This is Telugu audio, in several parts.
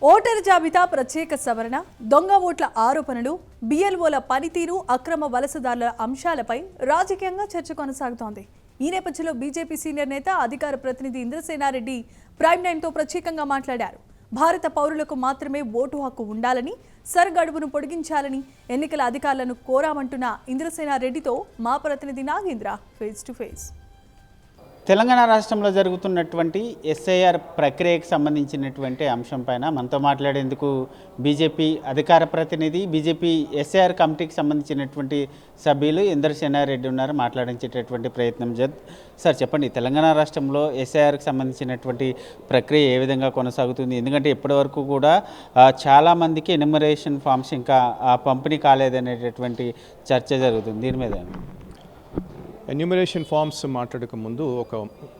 ఓటర్ జాబితా ప్రత్యేక సవరణ, దొంగ ఓట్ల ఆరోపణలు, బిఎల్ఓల పనితీరు, అక్రమ వలసదారుల అంశాలపై రాజకీయంగా చర్చ కొనసాగుతోంది. ఈ నేపథ్యంలో బీజేపీ సీనియర్ నేత, అధికార ప్రతినిధి ఇంద్రసేనారెడ్డి ప్రైమ్ నైన్తో ప్రత్యేకంగా మాట్లాడారు. భారత పౌరులకు మాత్రమే ఓటు హక్కు ఉండాలని, సర్గడువును పొడిగించాలని ఎన్నికల అధికారులను కోరామంటున్న ఇంద్రసేనారెడ్డితో మా ప్రతినిధి Nagendra face to face. Telangana రాష్ట్రంలో జరుగుతున్నటువంటి ఎస్ఐఆర్ ప్రక్రియకు సంబంధించినటువంటి అంశం పైన మనతో మాట్లాడేందుకు బీజేపీ అధికార ప్రతినిధి, బీజేపీ ఎస్ఐఆర్ కమిటీకి సంబంధించినటువంటి సభ్యులు ఇంద్రసేనారెడ్డి ఉన్నారు. మాట్లాడించేటటువంటి ప్రయత్నం సార్, చెప్పండి, తెలంగాణ రాష్ట్రంలో ఎస్ఐఆర్కి సంబంధించినటువంటి ప్రక్రియ ఏ విధంగా కొనసాగుతుంది? ఎందుకంటే ఇప్పటివరకు కూడా చాలామందికి ఎన్యూమరేషన్ ఫామ్స్ ఇంకా పంపిణీ కాలేదనేటటువంటి చర్చ జరుగుతుంది. దీని మీద ఎన్యూమరేషన్ ఫామ్స్ మాట్లాడక ముందు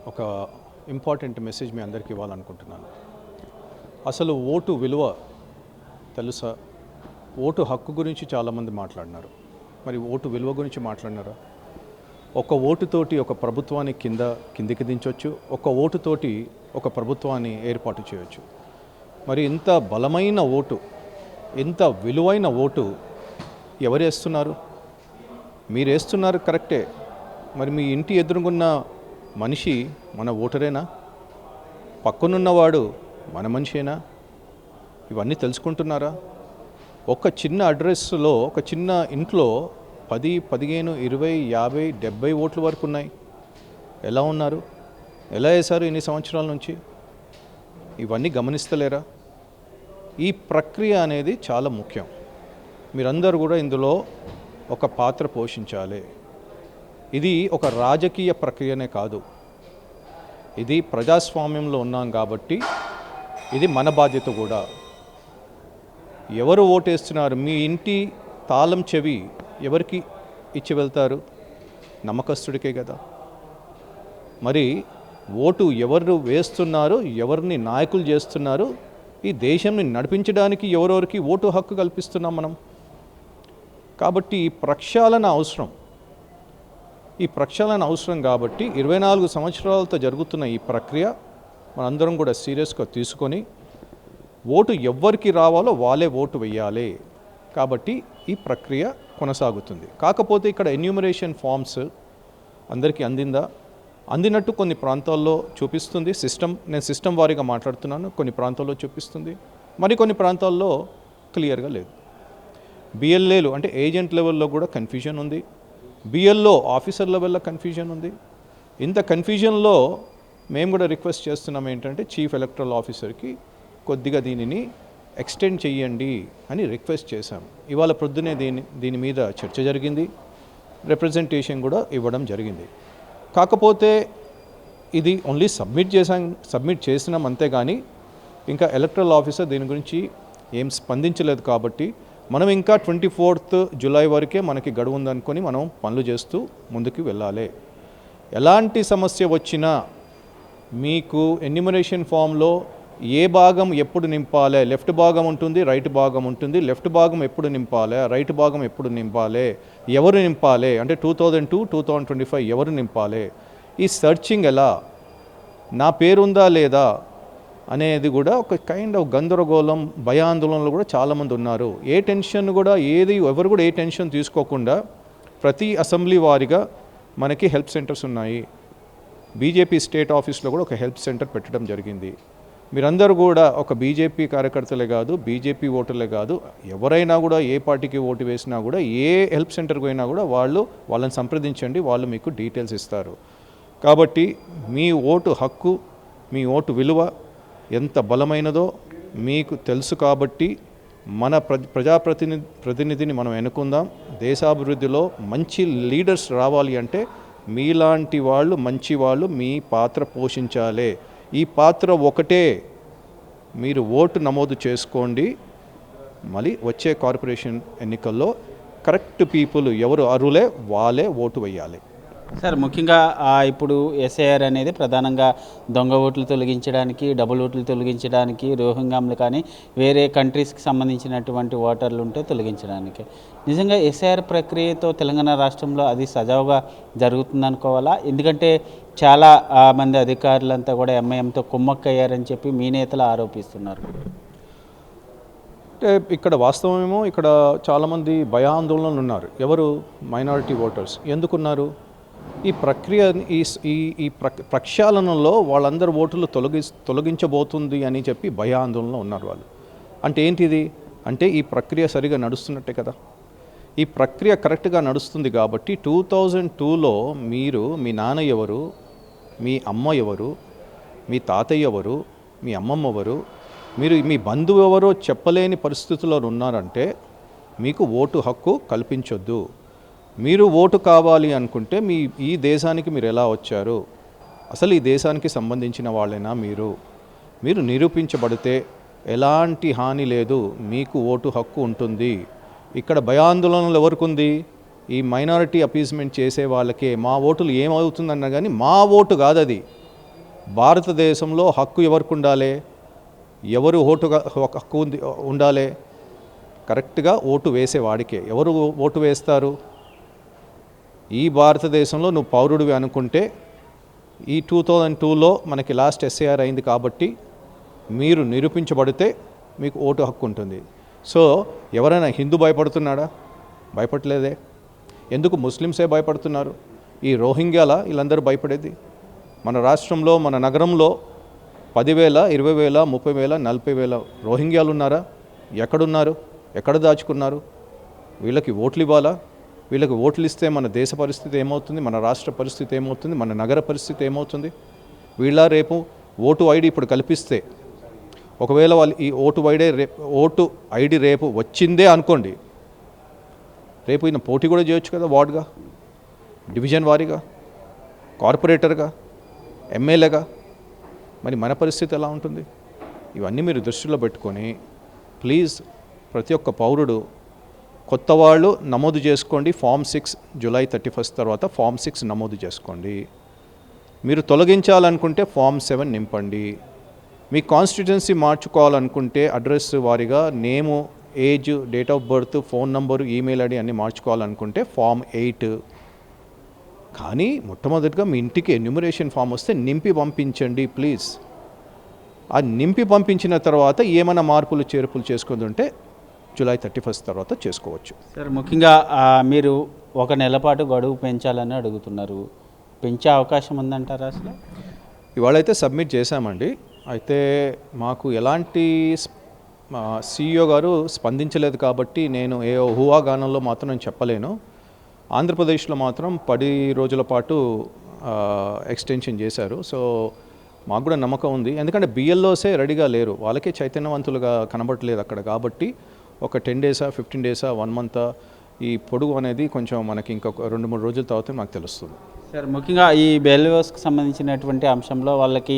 ఒక ఇంపార్టెంట్ మెసేజ్ మీ అందరికీ ఇవ్వాలనుకుంటున్నాను. అసలు ఓటు విలువ తెలుసా? ఓటు హక్కు గురించి చాలామంది మాట్లాడినారు, మరి ఓటు విలువ గురించి మాట్లాడినారా? ఒక ఓటుతోటి ఒక ప్రభుత్వాన్ని కిందికి దించవచ్చు, ఒక ఓటుతోటి ఒక ప్రభుత్వాన్ని ఏర్పాటు చేయవచ్చు. మరి ఇంత బలమైన ఓటు, ఇంత విలువైన ఓటు ఎవరు వేస్తున్నారు? మీరు వేస్తున్నారు, కరెక్టే. మరి మీ ఇంటి ఎదురుగున్న మనిషి మన ఓటరేనా? పక్కనున్నవాడు మన మనిషేనా? ఇవన్నీ తెలుసుకుంటున్నారా? ఒక చిన్న అడ్రస్లో, ఒక చిన్న ఇంట్లో 10, 15, 20, 50, 70 ఓట్ల వరకు ఉన్నాయి. ఎలా ఉన్నారు? ఎలా వేశారు ఇన్ని సంవత్సరాల నుంచి? ఇవన్నీ గమనిస్తలేరా? ఈ ప్రక్రియ అనేది చాలా ముఖ్యం. మీరందరూ కూడా ఇందులో ఒక పాత్ర పోషించాలి. ఇది ఒక రాజకీయ ప్రక్రియనే కాదు, ఇది ప్రజాస్వామ్యంలో ఉన్నాం కాబట్టి ఇది మన బాధ్యత కూడా. ఎవరు ఓటేస్తున్నారు? మీ ఇంటి తాళం చెవి ఎవరికి ఇచ్చి వెళ్తారు? నమ్మకస్తుడికే కదా. మరి ఓటు ఎవరు వేస్తున్నారు, ఎవరిని నాయకులు చేస్తున్నారు, ఈ దేశాన్ని నడిపించడానికి ఎవరెవరికి ఓటు హక్కు కల్పిస్తున్నాం మనం. కాబట్టి ఈ ప్రక్షాళన అవసరం కాబట్టి 24 సంవత్సరాలతో జరుగుతున్న ఈ ప్రక్రియ మనందరం కూడా సీరియస్గా తీసుకొని ఓటు ఎవ్వరికి రావాలో వాళ్ళే ఓటు వేయాలి. కాబట్టి ఈ ప్రక్రియ కొనసాగుతుంది. కాకపోతే ఇక్కడ ఎన్యూమరేషన్ ఫామ్స్ అందరికీ అందినట్టు కొన్ని ప్రాంతాల్లో చూపిస్తుంది సిస్టమ్. నేను సిస్టమ్ వారీగా మాట్లాడుతున్నాను. కొన్ని ప్రాంతాల్లో చూపిస్తుంది, కొన్ని ప్రాంతాల్లో క్లియర్గా లేదు. బిఎల్ఏలు అంటే ఏజెంట్ లెవెల్లో కూడా కన్ఫ్యూజన్ ఉంది, బిఎల్ఓ ఆఫీసర్ లెవెల్లో కన్ఫ్యూజన్ ఉంది. ఇంత కన్ఫ్యూజన్లో మేము కూడా రిక్వెస్ట్ చేస్తున్నాం ఏంటంటే చీఫ్ ఎలక్టరల్ ఆఫీసర్కి కొద్దిగా దీనిని ఎక్స్టెండ్ చేయండి అని రిక్వెస్ట్ చేశాం. ఇవాళ ప్రొద్దునే దీని మీద చర్చ జరిగింది, రిప్రజెంటేషన్ కూడా ఇవ్వడం జరిగింది. కాకపోతే ఇది ఓన్లీ సబ్మిట్ చేసినాం అంతేగాని ఇంకా ఎలక్టరల్ ఆఫీసర్ దీని గురించి ఏం స్పందించలేదు. కాబట్టి మనం ఇంకా 24th జూలై వరకే మనకి గడువు ఉందనుకొని మనం పనులు చేస్తూ ముందుకు వెళ్ళాలి. ఎలాంటి సమస్య వచ్చినా మీకు ఎన్యూమరేషన్ ఫామ్లో ఏ భాగం ఎప్పుడు నింపాలి, లెఫ్ట్ భాగం ఉంటుంది, రైట్ భాగం ఉంటుంది. లెఫ్ట్ భాగం ఎప్పుడు నింపాలి, రైట్ భాగం ఎప్పుడు నింపాలి, ఎవరు నింపాలి అంటే 2002, 2025 ఎవరు నింపాలి, ఈ సర్చింగ్ ఎలా, నా పేరుందా లేదా అనేది కూడా ఒక కైండ్ ఆఫ్ గందరగోళం, భయాందోళనలు కూడా చాలామంది ఉన్నారు. ఏ టెన్షన్ కూడా ఎవరు కూడా ఏ టెన్షన్ తీసుకోకుండా ప్రతి అసెంబ్లీ వారీగా మనకి హెల్ప్ సెంటర్స్ ఉన్నాయి. బీజేపీ స్టేట్ ఆఫీస్లో కూడా ఒక హెల్ప్ సెంటర్ పెట్టడం జరిగింది. మీరందరూ కూడా ఒక బీజేపీ కార్యకర్తలే కాదు, బీజేపీ ఓటర్లే కాదు, ఎవరైనా కూడా ఏ పార్టీకి ఓటు వేసినా కూడా ఏ హెల్ప్ సెంటర్కి పోయినా కూడా వాళ్ళని సంప్రదించండి, వాళ్ళు మీకు డీటెయిల్స్ ఇస్తారు. కాబట్టి మీ ఓటు హక్కు, మీ ఓటు విలువ ఎంత బలమైనదో మీకు తెలుసు. కాబట్టి మన ప్రజాప్రతినిధిని మనం ఎన్నుకుందాం. దేశాభివృద్ధిలో మంచి లీడర్స్ రావాలి అంటే మీలాంటి వాళ్ళు, మంచి వాళ్ళు మీ పాత్ర పోషించాలి. ఈ పాత్ర ఒకటే, మీరు ఓటు నమోదు చేసుకోండి. మళ్ళీ వచ్చే కార్పొరేషన్ ఎన్నికల్లో కరెక్ట్ పీపుల్ ఎవరు అర్హులే వాళ్ళే ఓటు వేయాలి. సార్, ముఖ్యంగా ఇప్పుడు ఎస్ఐఆర్ అనేది ప్రధానంగా దొంగ ఓట్లు తొలగించడానికి, డబుల్ ఓట్లు తొలగించడానికి, రోహింగ్యాలు కానీ వేరే కంట్రీస్కి సంబంధించినటువంటి ఓటర్లు ఉంటే తొలగించడానికి. నిజంగా ఎస్ఐఆర్ ప్రక్రియతో తెలంగాణ రాష్ట్రంలో అది సజావుగా జరుగుతుందనుకోవాలా? ఎందుకంటే చాలా మంది అధికారులంతా కూడా ఎంఐఎంతో కుమ్మక్కయ్యారని చెప్పి మీ నేతలు ఆరోపిస్తున్నారు. అంటే ఇక్కడ వాస్తవమేమో ఇక్కడ చాలామంది భయాందోళనలు ఉన్నారు. ఎవరు? Minority voters. ఎందుకున్నారు? ఈ ప్రక్రియ ఈ ప్రక్షాళనలో వాళ్ళందరి ఓటులు తొలగించబోతుంది అని చెప్పి భయాందోళనలో ఉన్నారు వాళ్ళు. అంటే ఏంటిది? అంటే ఈ ప్రక్రియ సరిగా నడుస్తున్నట్టే కదా. ఈ ప్రక్రియ కరెక్ట్గా నడుస్తుంది కాబట్టి 2002లో మీరు మీ నాన్న ఎవరు, మీ అమ్మ ఎవరు, మీ తాతయ్య ఎవరు, మీ అమ్మమ్మ ఎవరు, మీరు మీ బంధువు ఎవరో చెప్పలేని పరిస్థితుల్లో ఉన్నారంటే మీకు ఓటు హక్కు కల్పించొద్దు. మీరు ఓటు కావాలి అనుకుంటే ఈ దేశానికి మీరు ఎలా వచ్చారు, అసలు ఈ దేశానికి సంబంధించిన వాళ్ళైనా మీరు నిరూపించబడితే ఎలాంటి హాని లేదు, మీకు ఓటు హక్కు ఉంటుంది. ఇక్కడ భయాందోళనలు ఎవరికి ఉంది? ఈ మైనారిటీ అపీస్మెంట్ చేసే వాళ్ళకే. మా ఓటులు ఏమవుతుందన్నా కానీ మా ఓటు కాదు అది. భారతదేశంలో హక్కు ఎవరికి ఉండాలి? ఎవరు హక్కు ఉండాలి? కరెక్ట్గా ఓటు వేసేవాడికే. ఎవరు ఓటు వేస్తారు? ఈ భారతదేశంలో నువ్వు పౌరుడివి అనుకుంటే ఈ 2002లో మనకి లాస్ట్ ఎస్ఐఆర్ అయింది కాబట్టి మీరు నిరూపించబడితే మీకు ఓటు హక్కు ఉంటుంది. సో ఎవరైనా హిందూ భయపడుతున్నాడా? భయపడలేదే. ఎందుకు ముస్లిమ్సే భయపడుతున్నారు? ఈ రోహింగ్యాల వీళ్ళందరూ భయపడేది? మన రాష్ట్రంలో మన నగరంలో 10,000, 20,000, 30,000, 40,000 రోహింగ్యాలు ఉన్నారా? ఎక్కడున్నారు? ఎక్కడ దాచుకున్నారు? వీళ్ళకి ఓట్లు ఇవ్వాలా? వీళ్ళకి ఓట్లు ఇస్తే మన దేశ పరిస్థితి ఏమవుతుంది? మన రాష్ట్ర పరిస్థితి ఏమవుతుంది? మన నగర పరిస్థితి ఏమవుతుంది? వీళ్ళ రేపు ఓటు ఐడి ఇప్పుడు కల్పిస్తే ఒకవేళ వాళ్ళు ఈ ఓటు ఐడి రేపు వచ్చిందే అనుకోండి, రేపు ఈయన పోటీ కూడా చేయొచ్చు కదా, వార్డుగా, డివిజన్ వారీగా, కార్పొరేటర్గా, ఎమ్మెల్యేగా. మరి మన పరిస్థితి ఎలా ఉంటుంది? ఇవన్నీ మీరు దృష్టిలో పెట్టుకొని ప్లీజ్ ప్రతి ఒక్క పౌరుడు కొత్త వాళ్ళు నమోదు చేసుకోండి. ఫామ్ 6 జూలై 31 తర్వాత ఫామ్ 6 నమోదు చేసుకోండి. మీరు తొలగించాలనుకుంటే ఫామ్ 7 నింపండి. మీ కాన్స్టిట్యుయెన్సీ మార్చుకోవాలనుకుంటే అడ్రస్ వారీగా name, age, date of birth, phone number, email ID అన్నీ మార్చుకోవాలనుకుంటే ఫామ్ 8. కానీ మొట్టమొదటిగా మీ ఇంటికి ఎన్యూమరేషన్ ఫామ్ వస్తే నింపి పంపించండి ప్లీజ్. ఆ నింపి పంపించిన తర్వాత ఏమైనా మార్పులు చేర్పులు చేసుకుంది ఉంటే జూలై 31 తర్వాత చేసుకోవచ్చు. సార్, ముఖ్యంగా మీరు 1 నెల పాటు గడువు పెంచాలని అడుగుతున్నారు. పెంచే అవకాశం ఉందంటారా? అసలు ఇవాళైతే సబ్మిట్ చేశామండి. అయితే మాకు ఎలాంటి CEO గారు స్పందించలేదు కాబట్టి నేను ఏ ఊహాగానంలో మాత్రం నేను చెప్పలేను. ఆంధ్రప్రదేశ్లో మాత్రం 10 రోజుల పాటు ఎక్స్టెన్షన్ చేశారు. సో మాకు కూడా నమ్మకం ఉంది. ఎందుకంటే BLOసే రెడీగా లేరు, వాళ్ళకే చైతన్యవంతులుగా కనబడట్లేదు అక్కడ. కాబట్టి ఒక 10 డేసా, 15 డేసా, 1 మంత్ ఈ పొడుగు అనేది కొంచెం మనకి ఇంకొక 2-3 రోజుల తర్వాత మాకు తెలుస్తుంది. సార్, ముఖ్యంగా ఈ BLOస్కి సంబంధించినటువంటి అంశంలో వాళ్ళకి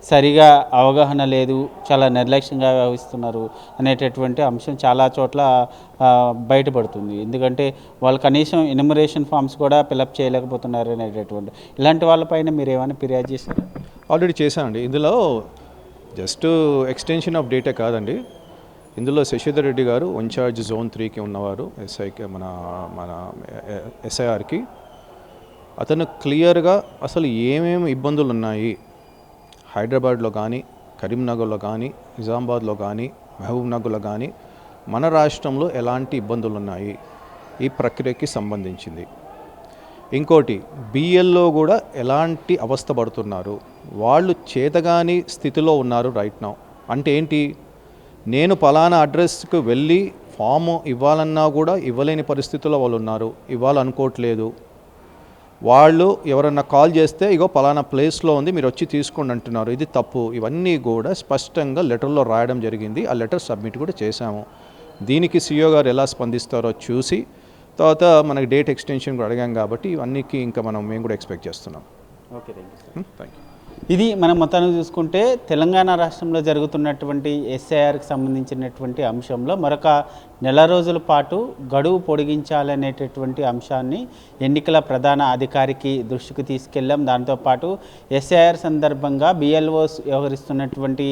సరిగా అవగాహన లేదు, చాలా నిర్లక్ష్యంగా వ్యవహరిస్తున్నారు అనేటటువంటి అంశం చాలా చోట్ల బయటపడుతుంది. ఎందుకంటే వాళ్ళు కనీసం ఎన్యూమరేషన్ ఫామ్స్ కూడా ఫిలప్ చేయలేకపోతున్నారు అనేటటువంటి. ఇలాంటి వాళ్ళపైన మీరు ఏమైనా ఫిర్యాదు చేశారు? ఆల్రెడీ చేశానండి. ఇందులో జస్ట్ ఎక్స్టెన్షన్ ఆఫ్ డేటే కాదండి, ఇందులో శశిధర్ రెడ్డి గారు ఇన్ఛార్జ్ జోన్ 3కి ఉన్నవారు, మన SIRకి. అతను క్లియర్గా అసలు ఏమేమి ఇబ్బందులు ఉన్నాయి హైదరాబాద్లో కానీ, కరీంనగర్లో కానీ, నిజామాబాద్లో కానీ, మహబూబ్నగర్లో కానీ, మన రాష్ట్రంలో ఎలాంటి ఇబ్బందులు ఉన్నాయి ఈ ప్రక్రియకి సంబంధించింది. ఇంకోటి BLO కూడా ఎలాంటి అవస్థ పడుతున్నారు, వాళ్ళు చేతగాని స్థితిలో ఉన్నారు రైట్ నౌ. అంటే ఏంటి? నేను పలానా అడ్రస్కి వెళ్ళి ఫాము ఇవ్వాలన్నా కూడా ఇవ్వలేని పరిస్థితుల్లో వాళ్ళు ఉన్నారు, ఇవ్వాలనుకోవట్లేదు. వాళ్ళు ఎవరన్నా కాల్ చేస్తే ఇగో పలానా ప్లేస్లో ఉంది, మీరు వచ్చి తీసుకోండి అంటున్నారు. ఇది తప్పు. ఇవన్నీ కూడా స్పష్టంగా లెటర్లో రాయడం జరిగింది. ఆ లెటర్ సబ్మిట్ కూడా చేశాము. దీనికి CEO గారు ఎలా స్పందిస్తారో చూసి తర్వాత మనకి డేట్ ఎక్స్టెన్షన్ కూడా అడిగాం కాబట్టి ఇవన్నీకి ఇంకా మేము కూడా ఎక్స్పెక్ట్ చేస్తున్నాం. Okay, thank you. యూ. ఇది మనం మొత్తాన్ని చూసుకుంటే తెలంగాణ రాష్ట్రంలో జరుగుతున్నటువంటి SIRకి సంబంధించినటువంటి అంశంలో మరొక నెల రోజుల పాటు గడువు పొడిగించాలనేటటువంటి అంశాన్ని ఎన్నికల ప్రధాన అధికారికి దృష్టికి తీసుకెళ్ళాం. దాంతోపాటు SIR సందర్భంగా BLOs వ్యవహరిస్తున్నటువంటి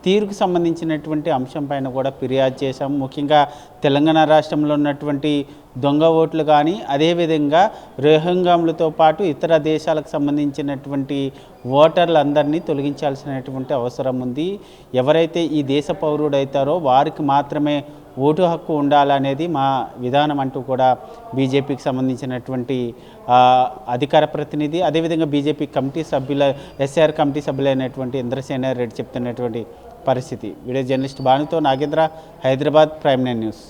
తీరుకు సంబంధించినటువంటి అంశం పైన కూడా ఫిర్యాదు చేశాము. ముఖ్యంగా తెలంగాణ రాష్ట్రంలో ఉన్నటువంటి దొంగ ఓట్లు కానీ, అదేవిధంగా రోహింగ్యాలతో పాటు ఇతర దేశాలకు సంబంధించినటువంటి ఓటర్లందరినీ తొలగించాల్సినటువంటి అవసరం ఉంది. ఎవరైతే ఈ దేశ పౌరుడైతారో వారికి మాత్రమే ఓటు హక్కు ఉండాలనేది మా విధానం అంటూ కూడా బీజేపీకి సంబంధించినటువంటి అధికార ప్రతినిధి, అదేవిధంగా బీజేపీ కమిటీ సభ్యుల ఎస్ఆర్ కమిటీ సభ్యులైనటువంటి ఇంద్రసేనారెడ్డి చెప్తున్నటువంటి పరిస్థితి. వీడియో జర్నలిస్ట్ భానుతో నాగేంద్ర, హైదరాబాద్, ప్రైమ్9 న్యూస్.